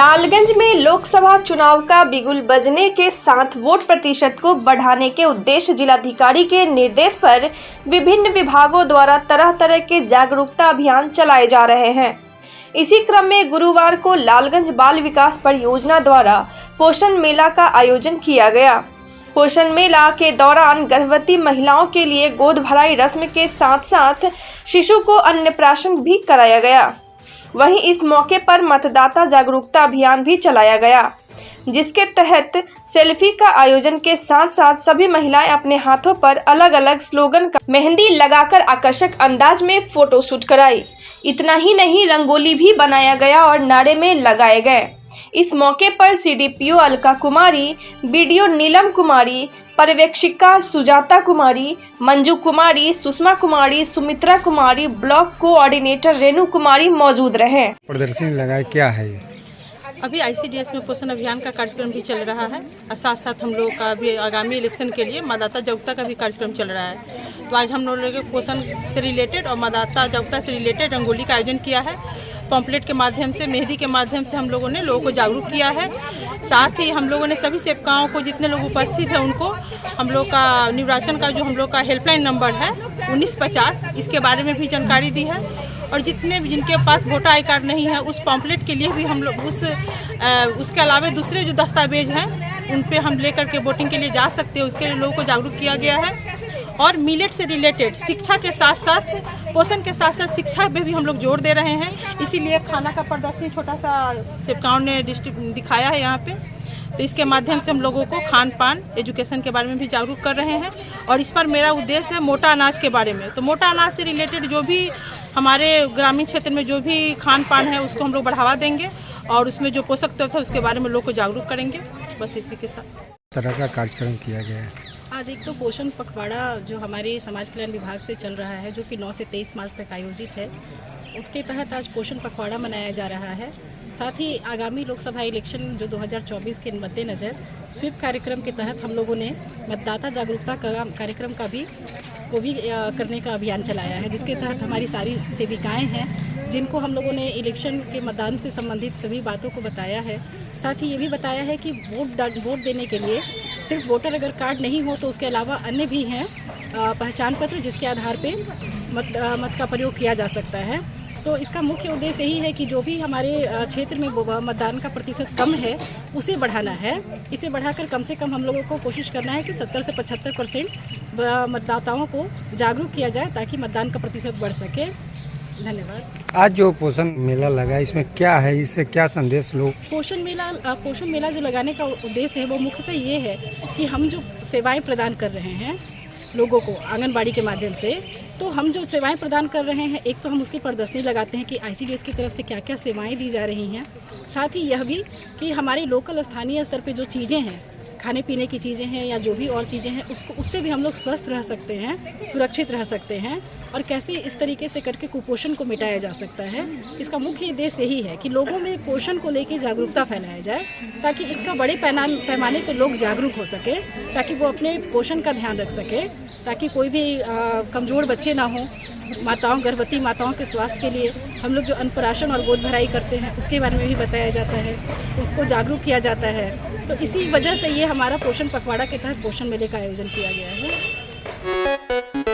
लालगंज में लोकसभा चुनाव का बिगुल बजने के साथ वोट प्रतिशत को बढ़ाने के उद्देश्य जिलाधिकारी के निर्देश पर विभिन्न विभागों द्वारा तरह तरह के जागरूकता अभियान चलाए जा रहे हैं। इसी क्रम में गुरुवार को लालगंज बाल विकास परियोजना द्वारा पोषण मेला का आयोजन किया गया। पोषण मेला के दौरान गर्भवती महिलाओं के लिए गोद भराई रस्म के साथ साथ शिशु को अन्नप्राशन भी कराया गया। वहीं इस मौके पर मतदाता जागरूकता अभियान भी चलाया गया, जिसके तहत सेल्फी का आयोजन के साथ साथ सभी महिलाएं अपने हाथों पर अलग अलग स्लोगन का मेहंदी लगाकर आकर्षक अंदाज में फोटो शूट कराई। इतना ही नहीं, रंगोली भी बनाया गया और नारे में लगाए गए। इस मौके पर सीडीपीओ अलका कुमारी, बीडीओ नीलम कुमारी, पर्यवेक्षिका सुजाता कुमारी, मंजू कुमारी, सुषमा कुमारी, सुमित्रा कुमारी, ब्लॉक कोऑर्डिनेटर रेणु कुमारी मौजूद रहे। प्रदर्शनी लगाए, क्या है ये? अभी आईसीडीएस में पोषण अभियान का कार्यक्रम भी चल रहा है और साथ साथ हम लोग का अभी आगामी इलेक्शन के लिए मतदाता जागरूकता का भी कार्यक्रम चल रहा है। तो आज हम लोगों ने पोषण से रिलेटेड और मतदाता जागरूकता से रिलेटेड रंगोली का आयोजन किया है। पॉम्पलेट के माध्यम से, मेहंदी के माध्यम से हम लोगों ने लोगों को जागरूक किया है। साथ ही हम लोगों ने सभी सेवकाओं को, जितने लोग उपस्थित हैं, उनको हम लोग का निर्वाचन का जो हम लोग का हेल्पलाइन नंबर है 1950, इसके बारे में भी जानकारी दी है। और जितने भी जिनके पास वोटर आई कार्ड नहीं है, उस पॉम्पलेट के लिए भी हम लोग उसके अलावा दूसरे जो दस्तावेज हैं उन पे हम लेकर के वोटिंग के लिए जा सकते हैं, उसके लिए लोगों को जागरूक किया गया है। और मिलेट से रिलेटेड शिक्षा के साथ साथ, पोषण के साथ साथ शिक्षा पे भी हम लोग जोर दे रहे हैं। इसीलिए खाना का प्रदर्शनी छोटा सा सेवकाओं ने दिखाया है यहाँ पे। तो इसके माध्यम से हम लोगों को खान पान, एजुकेशन के बारे में भी जागरूक कर रहे हैं। और इस पर मेरा उद्देश्य है मोटा अनाज के बारे में। तो मोटा अनाज से रिलेटेड जो भी हमारे ग्रामीण क्षेत्र में जो भी खान पान है उसको हम लोग बढ़ावा देंगे और उसमें जो पोषक तत्व है उसके बारे में लोग को जागरूक करेंगे। बस इसी के साथ तरह का कार्यक्रम किया गया है। आज एक तो पोषण पखवाड़ा जो हमारे समाज कल्याण विभाग से चल रहा है, जो कि 9 से 23 मार्च तक आयोजित है, उसके तहत आज पोषण पखवाड़ा मनाया जा रहा है। साथ ही आगामी लोकसभा इलेक्शन जो 2024 के मद्देनज़र स्वीप कार्यक्रम के तहत हम लोगों ने मतदाता जागरूकता कार्यक्रम का भी करने का अभियान चलाया है, जिसके तहत हमारी सारी सेविकाएं हैं, जिनको हम लोगों ने इलेक्शन के मतदान से संबंधित सभी बातों को बताया है। साथ ही ये भी बताया है कि वोट देने के लिए सिर्फ वोटर अगर कार्ड नहीं हो तो उसके अलावा अन्य भी हैं पहचान पत्र, जिसके आधार पे मत का प्रयोग किया जा सकता है। तो इसका मुख्य उद्देश्य यही है कि जो भी हमारे क्षेत्र में मतदान का प्रतिशत कम है उसे बढ़ाना है। इसे बढ़ाकर कम से कम हम लोगों को कोशिश करना है कि 70 से 75% मतदाताओं को जागरूक किया जाए ताकि मतदान का प्रतिशत बढ़ सके। धन्यवाद। आज जो पोषण मेला लगा, इसमें क्या है, इससे क्या संदेश लोग? पोषण मेला जो लगाने का उद्देश्य है वो मुख्यतः ये है कि हम जो सेवाएं प्रदान कर रहे हैं लोगों को आंगनबाड़ी के माध्यम से, तो हम जो सेवाएं प्रदान कर रहे हैं, एक तो हम उसकी प्रदर्शनी लगाते हैं कि आईसीडीएस की तरफ से क्या क्या सेवाएं दी जा रही हैं। साथ ही यह भी कि हमारे लोकल स्थानीय स्तर पे जो चीज़ें हैं, खाने पीने की चीज़ें हैं या जो भी और चीज़ें हैं, उससे भी हम लोग स्वस्थ रह सकते हैं, सुरक्षित रह सकते हैं और कैसे इस तरीके से करके कुपोषण को मिटाया जा सकता है। इसका मुख्य उद्देश्य यही है कि लोगों में पोषण को लेकर जागरूकता फैलाया जाए ताकि इसका बड़े पैमाने पर लोग जागरूक हो सके, ताकि वो अपने पोषण का ध्यान रख सके, ताकि कोई भी कमज़ोर बच्चे ना हों। गर्भवती माताओं के स्वास्थ्य के लिए हम लोग जो अन्नप्राशन और गोद भराई करते हैं उसके बारे में भी बताया जाता है, उसको जागरूक किया जाता है। तो इसी वजह से ये हमारा पोषण पखवाड़ा के तहत पोषण मेले का आयोजन किया गया है।